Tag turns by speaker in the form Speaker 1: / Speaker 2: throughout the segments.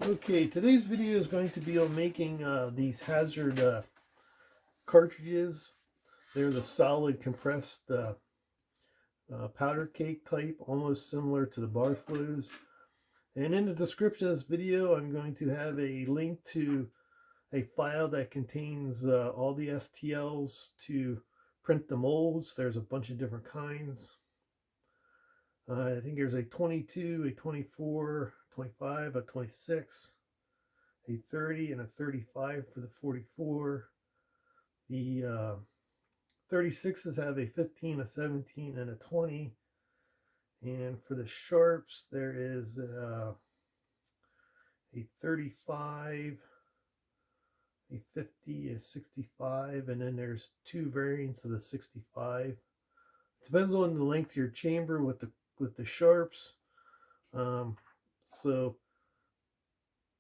Speaker 1: Okay, today's video is going to be on making these hazard cartridges. They're the solid compressed powder cake type, almost similar to the Bartholows. And in the description of this video, I'm going to have a link to a file that contains all the STLs to print the molds. There's a bunch of different kinds. I think there's a 22, a 24, 25, a 26, a 30, and a 35 for the 44. The 36s have a 15, a 17, and a 20. And for the sharps, there is a 35, a 50, a 65, and then there's two variants of the 65. Depends on the length of your chamber with the sharps. So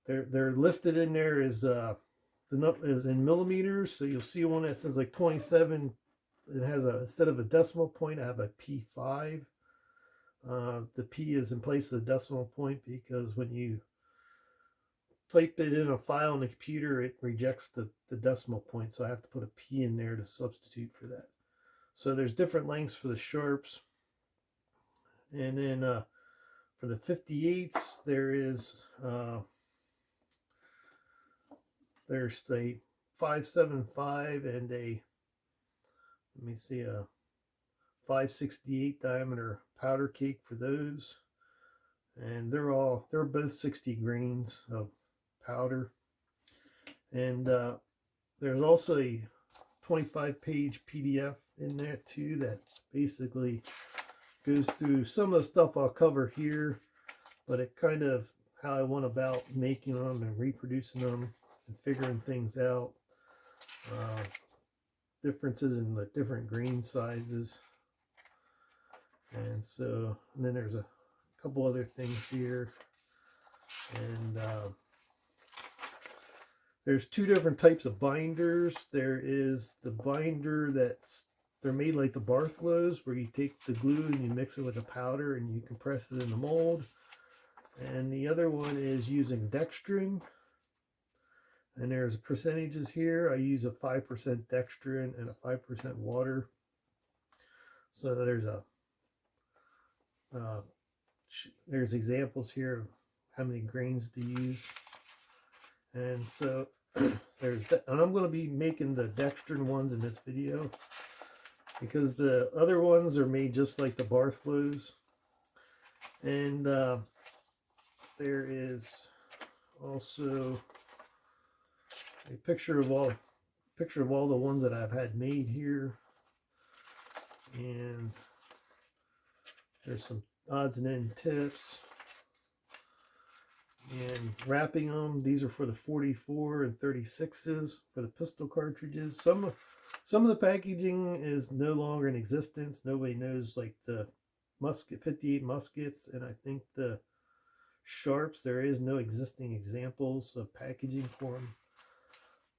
Speaker 1: they're listed in there as is in millimeters. So you'll see one that says like 27. It has instead of a decimal point, I have a P5. The P is in place of the decimal point because when you type it in a file in the computer, it rejects the decimal point. So I have to put a P in there to substitute for that. So there's different lengths for the sharps. And then for the 58s, there's a 575 and a, let me see, a 568 diameter powder cake for those. And they're both 60 grains of powder. And there's also a 25-page PDF in there too that basically goes through some of the stuff I'll cover here, but it kind of how I went about making them and reproducing them and figuring things out. Differences in the different grain sizes. And so, and then there's a couple other things here. And there's two different types of binders. There is the binder they're made like the Bartholows, where you take the glue and you mix it with a powder and you compress it in the mold. And the other one is using dextrin. And there's percentages here. I use a 5% dextrin and a 5% water. So there's examples here of how many grains to use. And so there's that. And I'm going to be making the dextrin ones in this video because the other ones are made just like the Bartholows. And there is also a picture of all the ones that I've had made here. And there's some odds and end tips. And wrapping them, these are for the 44 and 36s for the pistol cartridges. Some of the packaging is no longer in existence. Nobody knows, like the 58 muskets, and I think the sharps, there is no existing examples of packaging for them.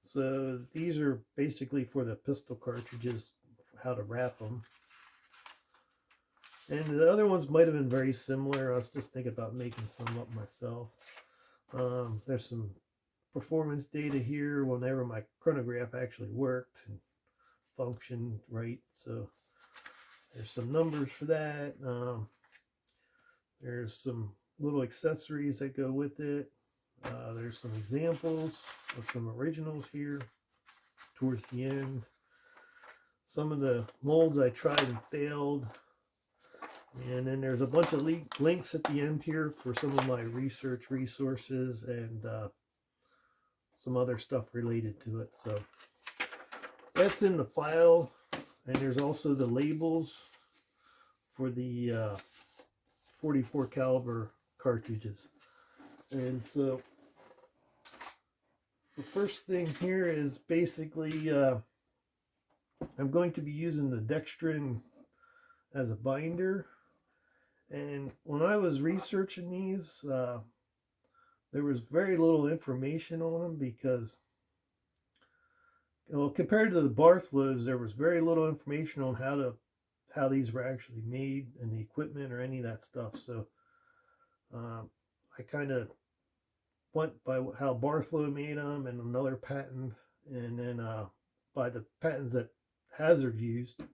Speaker 1: So these are basically for the pistol cartridges, how to wrap them. And the other ones might have been very similar. I was just thinking about making some up myself. There's some performance data here whenever my chronograph actually worked and functioned right. So there's some numbers for that. There's some little accessories that go with it. There's some examples of some originals here towards the end. Some of the molds I tried and failed. And then there's a bunch of links at the end here for some of my research resources and some other stuff related to it. So that's in the file. And there's also the labels for the 44 caliber cartridges. And so the first thing here is basically I'm going to be using the dextrin as a binder. And when I was researching these, there was very little information on them because, well, compared to the Bartholows, there was very little information on how these were actually made and the equipment or any of that stuff. So I kind of went by how Bartholow made them and another patent, and then by the patents that Hazard used.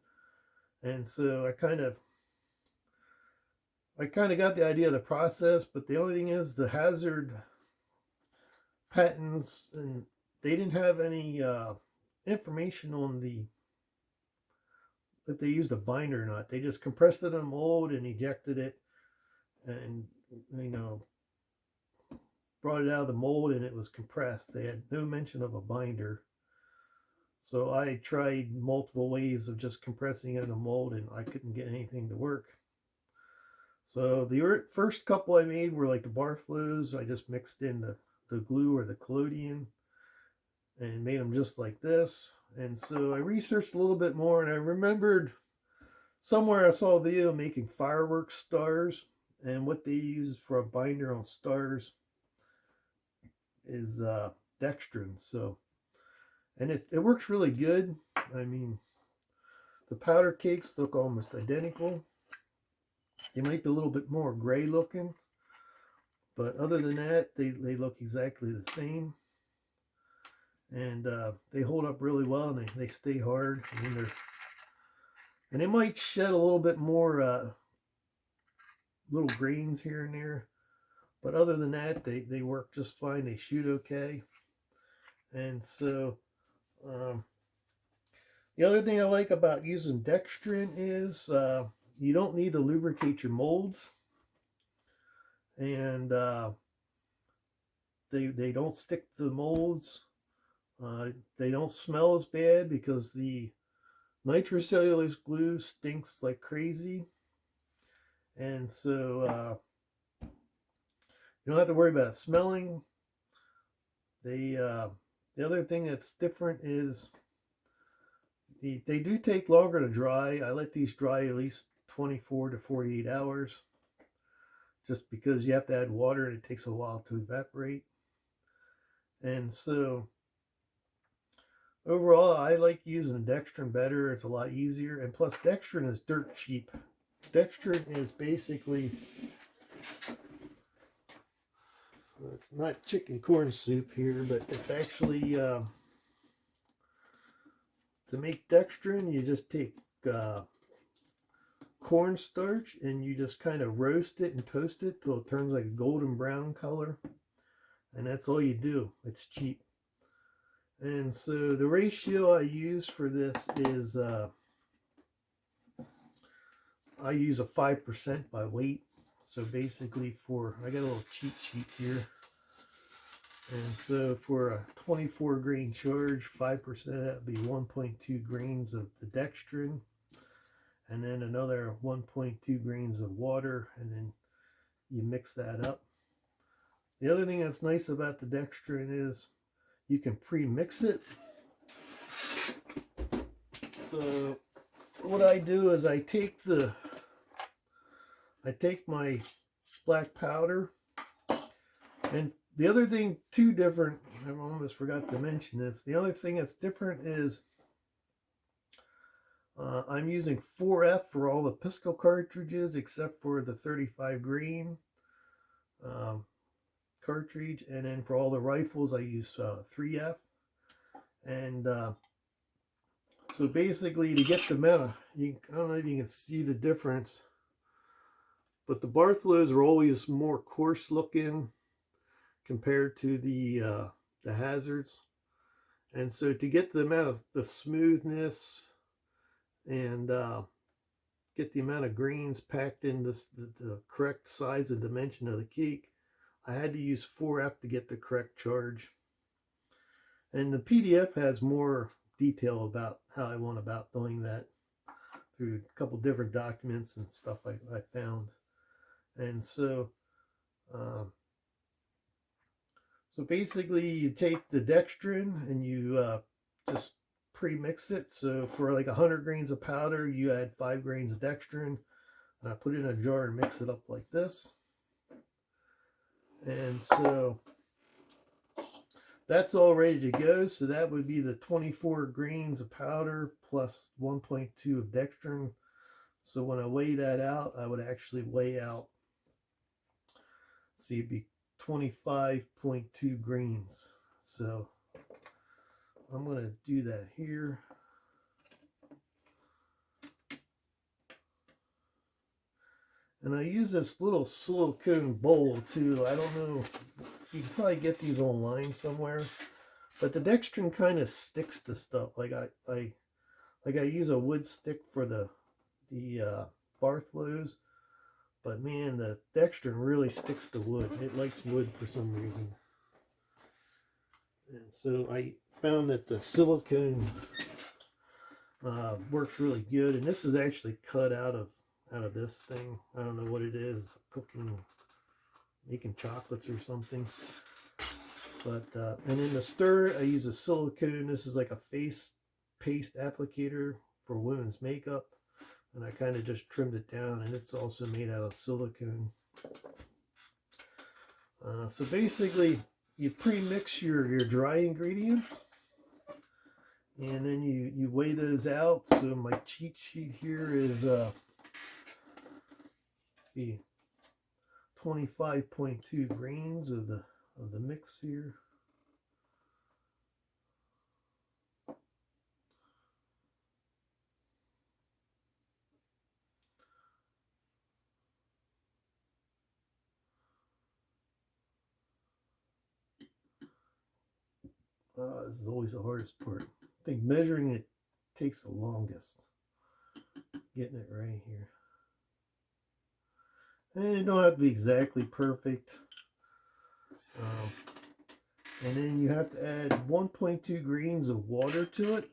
Speaker 1: And so I kind of got the idea of the process, but the only thing is the Hazard patents, and they didn't have any information on if they used a binder or not. They just compressed it in a mold and ejected it, and brought it out of the mold and it was compressed. They had no mention of a binder. So I tried multiple ways of just compressing it in a mold, and I couldn't get anything to work. So the first couple I made were like the Bartholows. I just mixed in the glue or the collodion and made them just like this. And so I researched a little bit more, and I remembered somewhere I saw a video making fireworks stars, and what they use for a binder on stars is dextrin. So, and it works really good. I mean, the powder cakes look almost identical. They might be a little bit more gray looking, but other than that, they look exactly the same. And they hold up really well, and they stay hard. I mean, and they might shed a little bit more little grains here and there, but other than that, they work just fine. They shoot okay. And so the other thing I like about using dextrin is you don't need to lubricate your molds, and they don't stick to the molds. They don't smell as bad because the nitrocellulose glue stinks like crazy, and so you don't have to worry about it smelling. The other thing that's different is they do take longer to dry. I let these dry at least 24 to 48 hours, just because you have to add water and it takes a while to evaporate. And so overall, I like using dextrin better. It's a lot easier, and plus dextrin is dirt cheap. Dextrin is basically, it's not chicken corn soup here, but it's actually to make dextrin, you just take cornstarch and you just kind of roast it and toast it till it turns like a golden brown color, and that's all you do. It's cheap. And so the ratio I use for this is I use a 5% by weight. So basically I got a little cheat sheet here. And so for a 24 grain charge, 5% that would be 1.2 grains of the dextrin, and then another 1.2 grains of water, and then you mix that up. The other thing that's nice about the dextrin is you can pre-mix it. So what I do is I take my black powder, and the other thing different, I almost forgot to mention this, the other thing that's different is I'm using 4F for all the pistol cartridges except for the 35 grain cartridge, and then for all the rifles I use 3F. And so basically, to get the amount of, I don't know if you can see the difference, but the Bartholows are always more coarse looking compared to the Hazards. And so to get the amount of the smoothness and get the amount of grains packed in the correct size and dimension of the cake, I had to use 4F to get the correct charge. And the PDF has more detail about how I went about doing that through a couple different documents and stuff I found. And so so basically you take the dextrin and you just pre-mix it. So for like 100 grains of powder, you add 5 grains of dextrin, and I put it in a jar and mix it up like this. And so that's all ready to go. So that would be the 24 grains of powder plus 1.2 of dextrin. So when I weigh that out, I would actually weigh out, see, it'd be 25.2 grains. So I'm going to do that here. And I use this little silicone bowl too. I don't know, you can probably get these online somewhere, but the dextrin kind of sticks to stuff. Like I use a wood stick for the bar flows, but man, the dextrin really sticks to wood. It likes wood for some reason. And so I found that the silicone works really good. And this is actually cut out of this thing. I don't know what it is, cooking, making chocolates or something. But and in the stir, I use a silicone. This is like a face paste applicator for women's makeup, and I kind of just trimmed it down, and it's also made out of silicone. So basically, you pre-mix your dry ingredients, and then you weigh those out. So my cheat sheet here is the 25.2 grains of the mix here. This is always the hardest part. I think measuring it takes the longest. Getting it right here. And it don't have to be exactly perfect. And then you have to add 1.2 grains of water to it.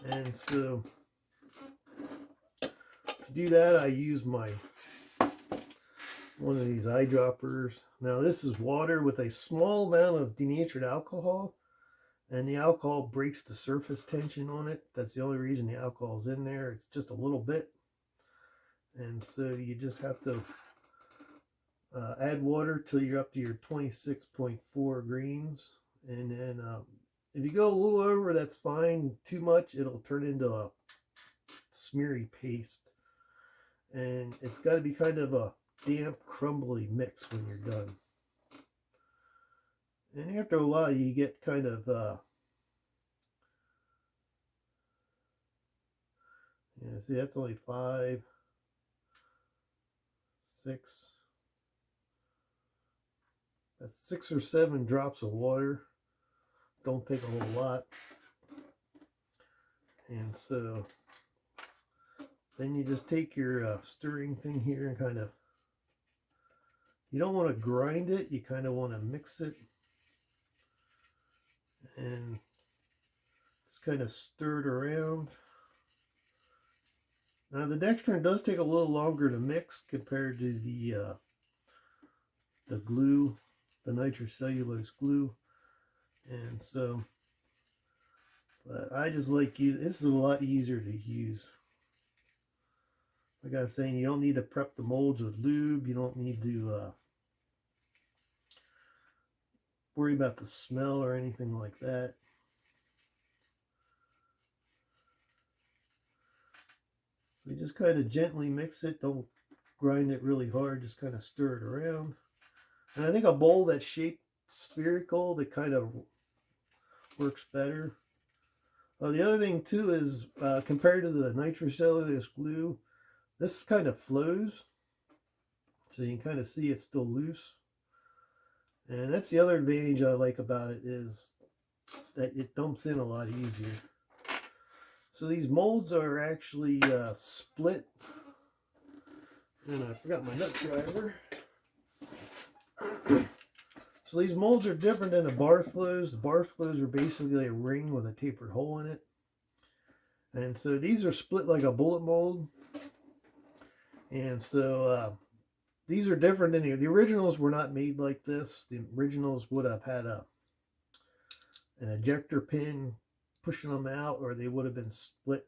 Speaker 1: And so to do that, I use one of these eyedroppers. Now this is water with a small amount of denatured alcohol, and the alcohol breaks the surface tension on it. That's the only reason the alcohol is in there. It's just a little bit. And so you just have to add water till you're up to your 26.4 grains. And then if you go a little over, that's fine. Too much, it'll turn into a smeary paste. And it's got to be kind of a damp, crumbly mix when you're done. And after a while, you get kind of yeah, see, that's only 5, 6. That's 6 or 7 drops of water. Don't take a whole lot. And so then you just take your stirring thing here and kind of, you don't want to grind it, you kind of want to mix it and just kind of stir it around. Now the dextrin does take a little longer to mix compared to the glue, the nitrocellulose glue. And so, but I just like this is a lot easier to use. Like I was saying, you don't need to prep the molds with lube. You don't need to worry about the smell or anything like that. So you just kind of gently mix it. Don't grind it really hard. Just kind of stir it around. And I think a bowl that's shaped spherical, that kind of works better. The other thing too is compared to the nitrocellulose glue, this kind of flows. So you can kind of see it's still loose. And that's the other advantage I like about it, is that it dumps in a lot easier. So these molds are actually split. And I forgot my nut driver. So these molds are different than the bar flows. The bar flows are basically a ring with a tapered hole in it. And so these are split like a bullet mold. And so these are different than the originals were not made like this. The originals would have had an ejector pin pushing them out, or they would have been split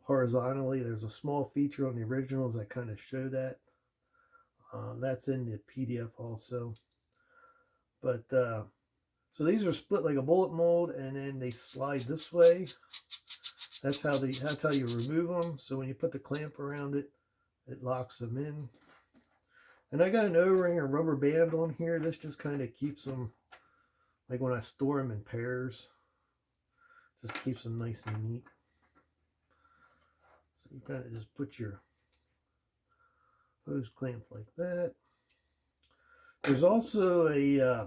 Speaker 1: horizontally. There's a small feature on the originals that kind of show that. That's in the PDF also. But so these are split like a bullet mold, and then they slide this way. That's how you remove them. So when you put the clamp around it, it locks them in. And I got an O-ring or rubber band on here. This just kind of keeps them, like when I store them in pairs, just keeps them nice and neat. So you kind of just put your hose clamp like that. There's also a,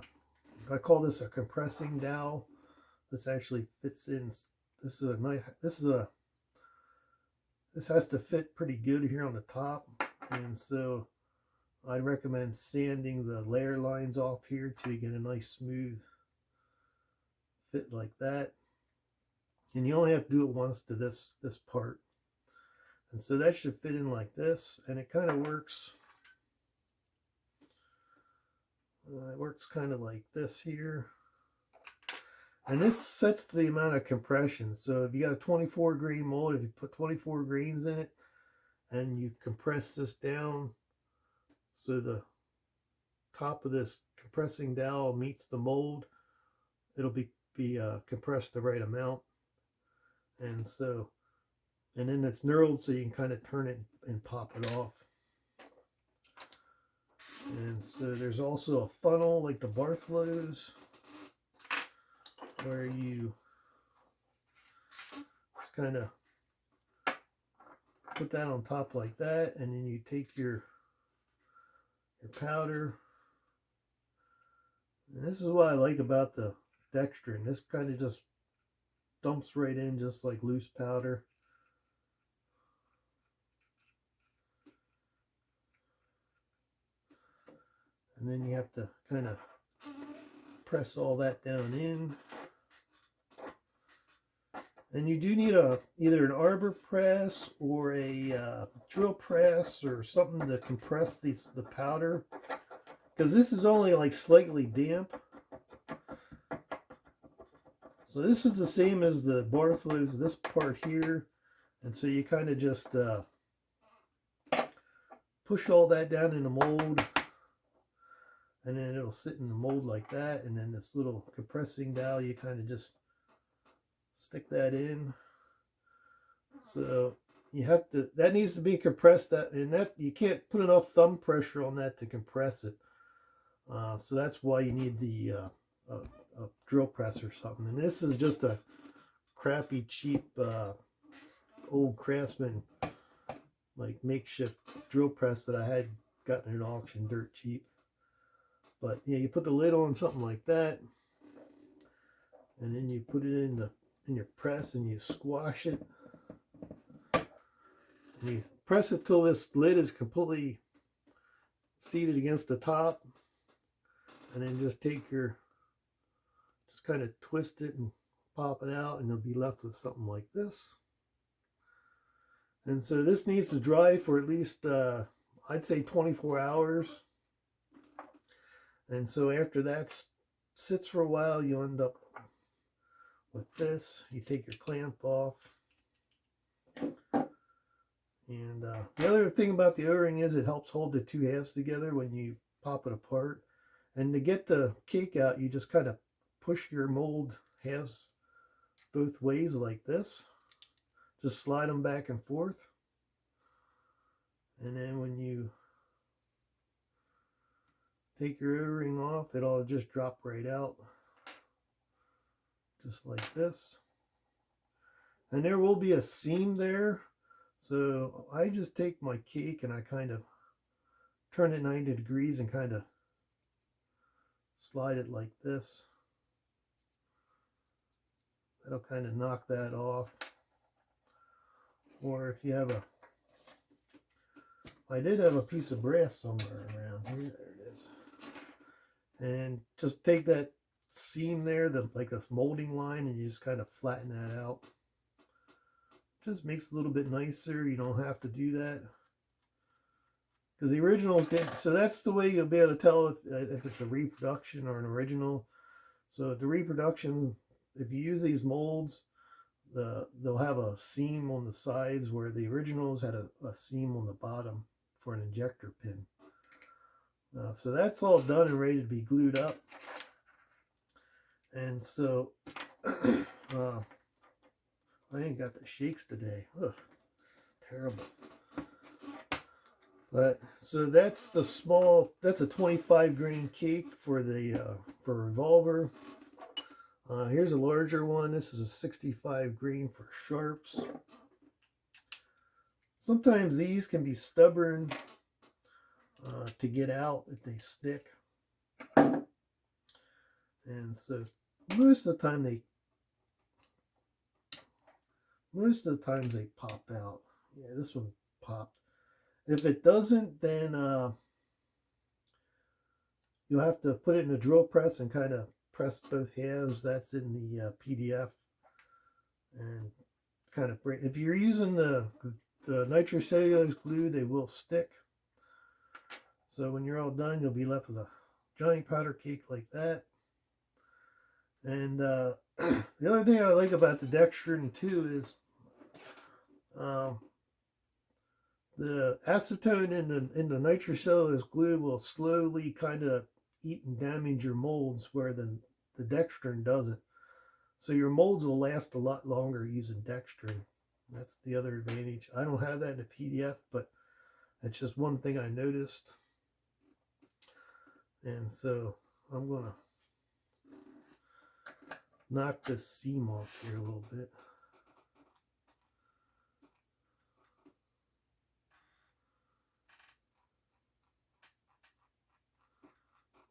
Speaker 1: I call this a compressing dowel. This actually fits in. This is a nice, this has to fit pretty good here on the top. And so I recommend sanding the layer lines off here to get a nice smooth fit like that. And you only have to do it once to this part. And so that should fit in like this, and it kind of works. It works kind of like this here. And this sets the amount of compression. So if you got a 24 grain mold, if you put 24 grains in it and you compress this down so the top of this compressing dowel meets the mold, it'll be compressed the right amount. And so, and then it's knurled so you can kind of turn it and pop it off. And so there's also a funnel like the Bartholo's, where you just kind of put that on top like that, and then you take your powder. And this is what I like about the dextrin. This kind of just dumps right in just like loose powder. And then you have to kind of press all that down in. And you do need either an arbor press or a drill press or something to compress the powder, because this is only like slightly damp. So this is the same as the Bartholo's, this part here. And so you kind of just push all that down in the mold, and then it'll sit in the mold like that. And then this little compressing dowel, you kind of just stick that in. So you have to, that needs to be compressed, that, and that you can't put enough thumb pressure on that to compress it. So that's why you need the a drill press or something. And this is just a crappy, cheap, old Craftsman, like makeshift drill press that I had gotten at auction, dirt cheap. But yeah, you put the lid on something like that, and then you put it in your press and you squash it. And you press it till this lid is completely seated against the top, and then just take your, just kind of twist it and pop it out, and you'll be left with something like this. And so this needs to dry for at least I'd say 24 hours. And so after that sits for a while, you end up with this. You take your clamp off. And the other thing about the O-ring is it helps hold the two halves together when you pop it apart. And to get the cake out, you just kind of push your mold halves both ways like this. Just slide them back and forth. And then when you take your O-ring off, it'll just drop right out. Just like this. And there will be a seam there. So I just take my cake and I kind of turn it 90 degrees and kind of slide it like this. That'll kind of knock that off. Or if you have a, I did have a piece of brass somewhere around here. There it is. And just take that seam there, like a molding line, and you just kind of flatten that out. Just makes it a little bit nicer. You don't have to do that, because the originals get, so that's the way you'll be able to tell if it's a reproduction or an original. So the reproduction, if you use these molds, they'll have a seam on the sides, where the originals had a seam on the bottom for an injector pin. So that's all done and ready to be glued up. And so I ain't got the shakes today. Ugh, terrible. But so that's the small. That's a 25 grain cake for the for revolver. Here's a larger one. This is a 65 grain for sharps. Sometimes these can be stubborn to get out if they stick, and so most of the time they pop out. Yeah, this one popped. If it doesn't, then you'll have to put it in a drill press and kind of press both halves. That's in the PDF, and kind of break. If you're using the nitrocellulose glue, they will stick. So when you're all done, you'll be left with a giant powder cake like that. And the other thing I like about the dextrin too is the acetone in the nitrocellulose glue will slowly kind of eat and damage your molds, where the dextrin doesn't. So your molds will last a lot longer using dextrin. That's the other advantage. I don't have that in the PDF, but that's just one thing I noticed. And so I'm going to knock this seam off here a little bit.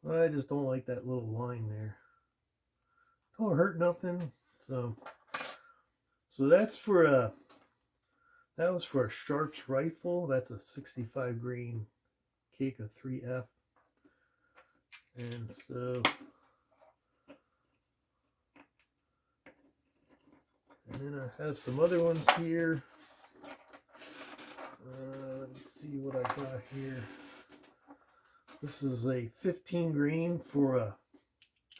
Speaker 1: I just don't like that little line there. Don't hurt nothing. So that's for that was for a Sharps rifle. That's a 65 grain cake of 3F. And so, and then I have some other ones here. Let's see what I got here. This is a 15 grain for a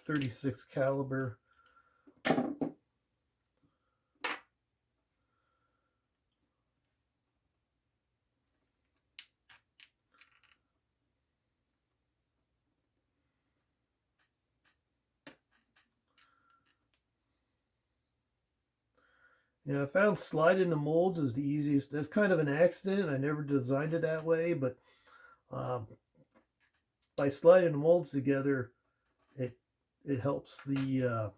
Speaker 1: 36 caliber. You know, I found sliding the molds is the easiest. That's kind of an accident. I never designed it that way, but by sliding the molds together, it helps the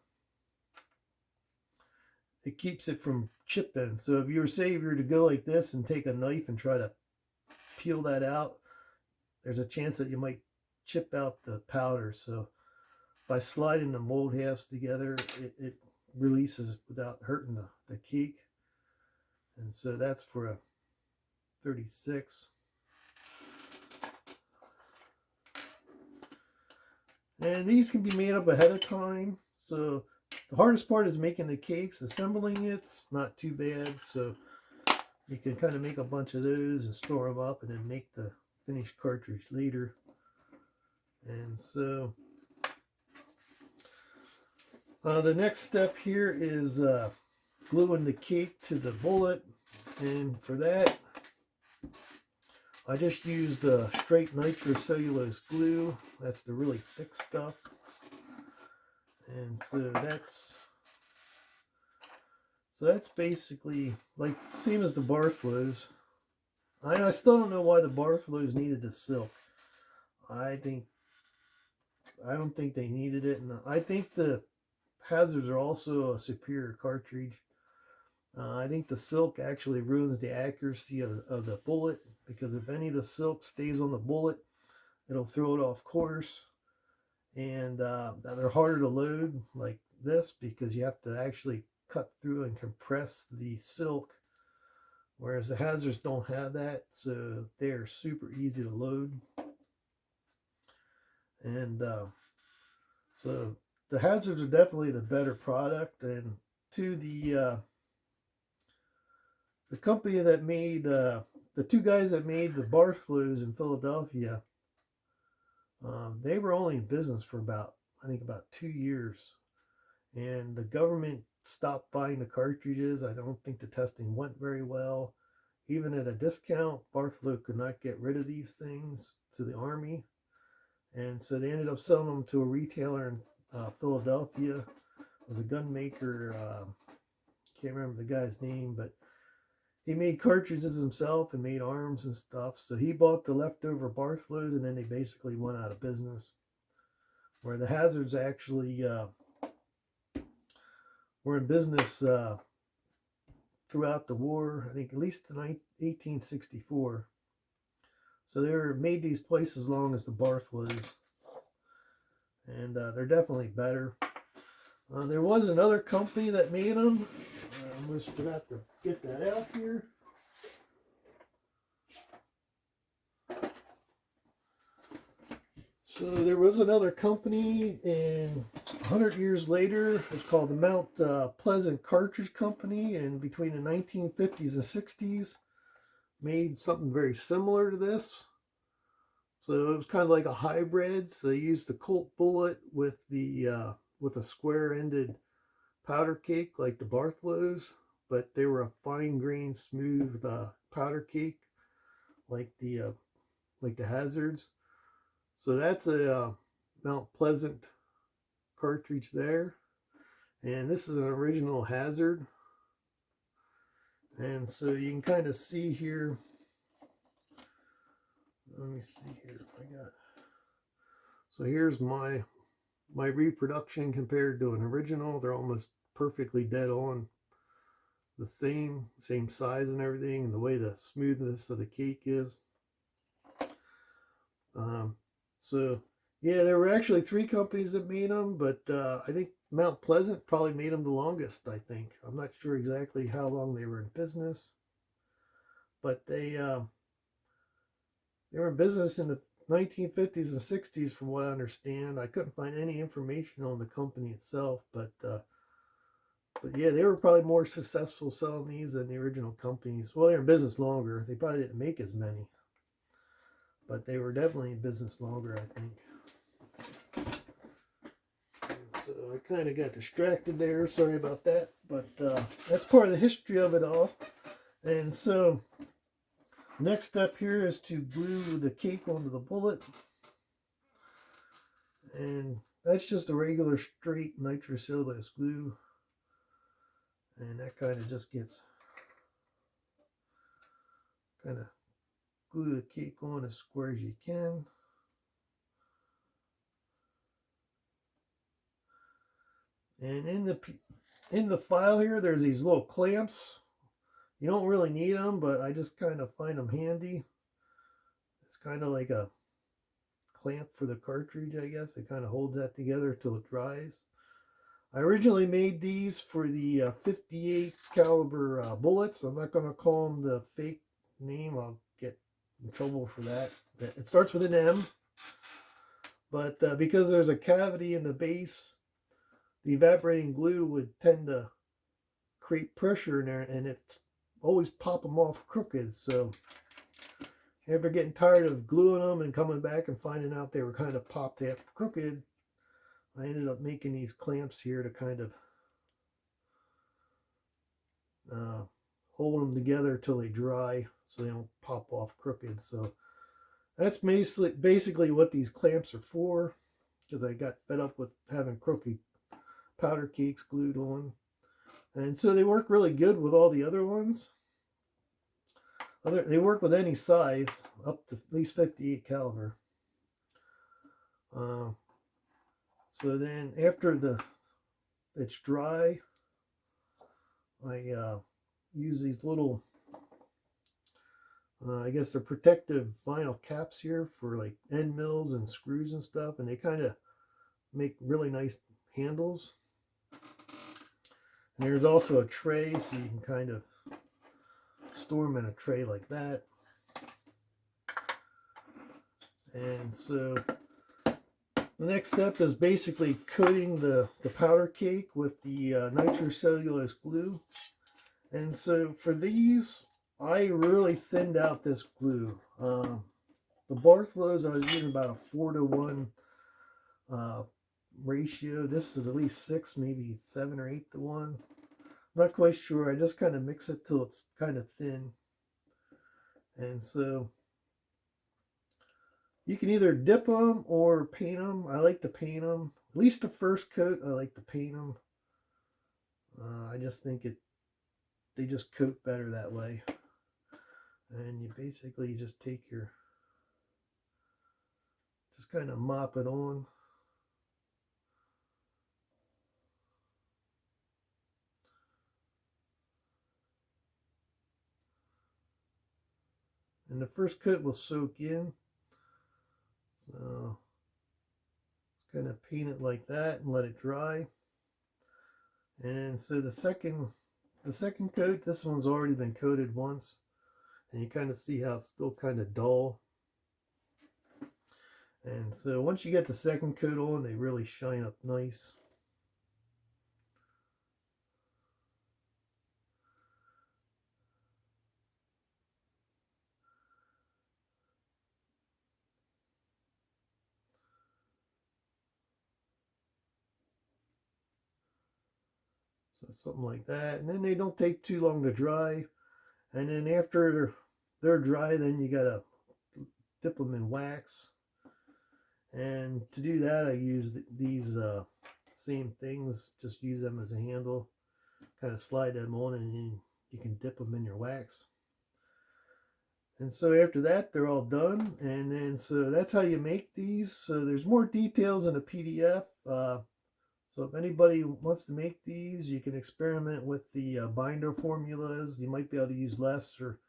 Speaker 1: it keeps it from chipping. So if you were to go like this and take a knife and try to peel that out, there's a chance that you might chip out the powder. So by sliding the mold halves together, it releases without hurting the cake. And so that's for a 36. And these can be made up ahead of time. So the hardest part is making the cakes. Assembling it's not too bad. So you can kind of make a bunch of those and store them up and then make the finished cartridge later. And so the next step here is gluing the cake to the bullet. And for that, I just used straight nitrocellulose glue. That's the really thick stuff. And so that's basically like same as the bar flows. I still don't know why the bar flows needed the silk. I don't think they needed it, and I think the hazards are also a superior cartridge. I think the silk actually ruins the accuracy of the bullet, because if any of the silk stays on the bullet, it'll throw it off course. And they're harder to load like this because you have to actually cut through and compress the silk, whereas the hazards don't have that, so they're super easy to load. And so the hazards are definitely the better product. And to the company that made the two guys that made the bar flows in Philadelphia, they were only in business for about 2 years, and the government stopped buying the cartridges. I don't think the testing went very well. Even at a discount, Barflow could not get rid of these things to the Army, and so they ended up selling them to a retailer in Philadelphia. It was a gun maker. Can't remember the guy's name, but he made cartridges himself and made arms and stuff. So he bought the leftover bar flues, and then they basically went out of business. Where the hazards actually were in business throughout the war, I think at least in 1864. So they were made these twice as long as the bar flues. And they're definitely better. There was another company that made them. I almost forgot to get that out here. So there was another company, and 100 years later, it's called the Mount Pleasant Cartridge Company, and between the 1950s and 60s, made something very similar to this. So it was kind of like a hybrid. So they used the Colt bullet with a square-ended powder cake like the Bartholows, but they were a fine-grained, smooth powder cake like the Hazards. So that's a Mount Pleasant cartridge there, and this is an original Hazard. And so you can kind of see here. Let me see here if I got. So here's my reproduction compared to an original. They're almost perfectly dead on the same size and everything, and the way the smoothness of the cake is. So yeah, there were actually 3 companies that made them, but I think Mount Pleasant probably made them the longest, I think. I'm not sure exactly how long they were in business, but they were in business in the 1950s and 60s from what I understand. I couldn't find any information on the company itself, but yeah, they were probably more successful selling these than the original companies. Well, they were in business longer. They probably didn't make as many, but they were definitely in business longer, I think. And so I kind of got distracted there. Sorry about that, but that's part of the history of it all. And so next step here is to glue the cake onto the bullet. And that's just a regular straight nitrocellulose glue. And that kind of just gets, kind of glue the cake on as square as you can. And in the file here, there's these little clamps. You don't really need them, but I just kind of find them handy. It's kind of like a clamp for the cartridge, I guess. It kind of holds that together till it dries. I originally made these for the 58 caliber bullets. I'm not going to call them the fake name. I'll get in trouble for that. It starts with an M, but because there's a cavity in the base, the evaporating glue would tend to create pressure in there, and it's always pop them off crooked. So after getting tired of gluing them and coming back and finding out they were kind of popped half crooked, I ended up making these clamps here to kind of hold them together till they dry so they don't pop off crooked. So that's basically what these clamps are for, because I got fed up with having crooked powder cakes glued on. And so they work really good with all the other ones. They work with any size up to at least 58 caliber. So then after it's dry, I use these little, I guess they're protective vinyl caps here for like end mills and screws and stuff, and they kind of make really nice handles. And there's also a tray, so you can kind of store them in a tray like that. And so the next step is basically coating the powder cake with the nitrocellulose glue. And so for these, I really thinned out this glue. The Bartholows, I was using about a 4-to-1 ratio. This is at least 6, maybe 7 or 8 to 1. I'm not quite sure. I just kind of mix it till it's kind of thin. And so you can either dip them or paint them. I like to paint them. At least the first coat, I like to paint them. I just think they just coat better that way. and you basically just take your, just kind of mop it on. And the first coat will soak in, so kind of paint it like that and let it dry. And so the second coat, this one's already been coated once, and you kind of see how it's still kind of dull. And so once you get the second coat on, they really shine up nice. So something like that. And then they don't take too long to dry. And then after they're dry, then you gotta dip them in wax. And to do that, I use these same things. Just use them as a handle. Kind of slide them on, and then you can dip them in your wax. And so after that, they're all done. And then so that's how you make these. So there's more details in a PDF. So if anybody wants to make these, you can experiment with the binder formulas. You might be able to use less or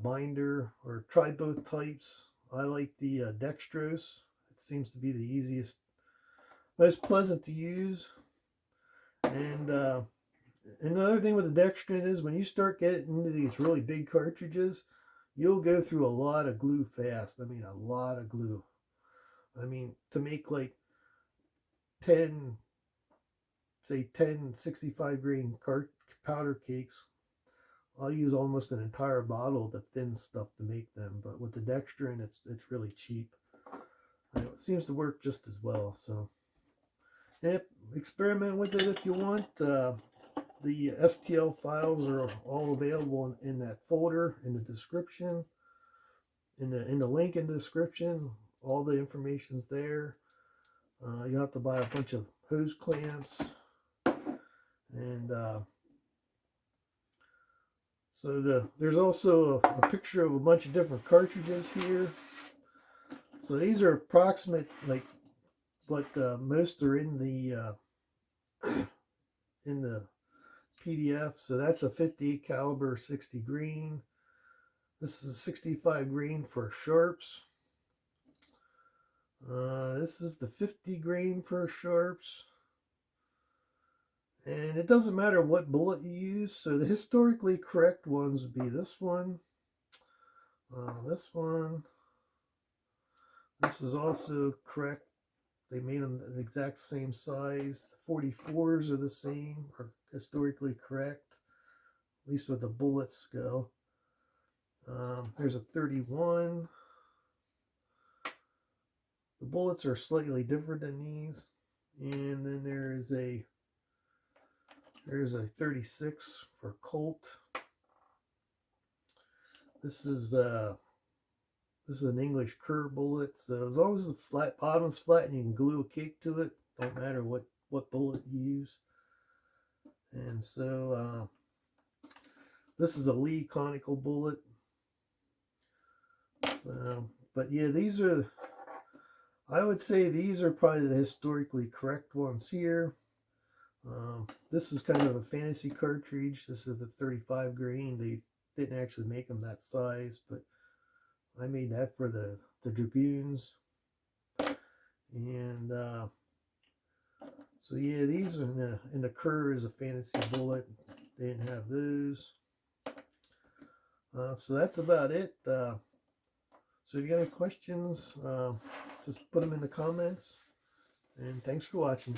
Speaker 1: binder, or try both types. I like the dextrose. It seems to be the easiest, most pleasant to use. And another thing with the dextrin is when you start getting into these really big cartridges, you'll go through a lot of glue fast. I mean, a lot of glue. I mean, to make like 10 65 grain powder cakes, I'll use almost an entire bottle of the thin stuff to make them. But with the dextrin, it's really cheap. And it seems to work just as well. So yep, experiment with it if you want. The STL files are all available in that folder in the description. In the link in the description, all the information's there. You have to buy a bunch of hose clamps, and so there's also a picture of a bunch of different cartridges here. So these are approximate, like, but most are in the PDF. So that's a 58 caliber 60 grain. This is a 65 grain for sharps. This is the 50 grain for sharps. And it doesn't matter what bullet you use. So the historically correct ones would be this one, this one. This is also correct. They made them the exact same size. The 44s are the same, or historically correct, at least with the bullets go. There's a 31. The bullets are slightly different than these. And then there's a 36 for Colt. This is an English curve bullet. So as long as the bottom's flat and you can glue a cake to it, don't matter what bullet you use. And so this is a Lee conical bullet. So, but yeah, these are, I would say these are probably the historically correct ones here. This is kind of a fantasy cartridge. This is the 35 grain. They didn't actually make them that size, but I made that for the Dragoons. And so yeah, these are in the curve is a fantasy bullet. They didn't have those. So that's about it. So if you got any questions, just put them in the comments. And thanks for watching.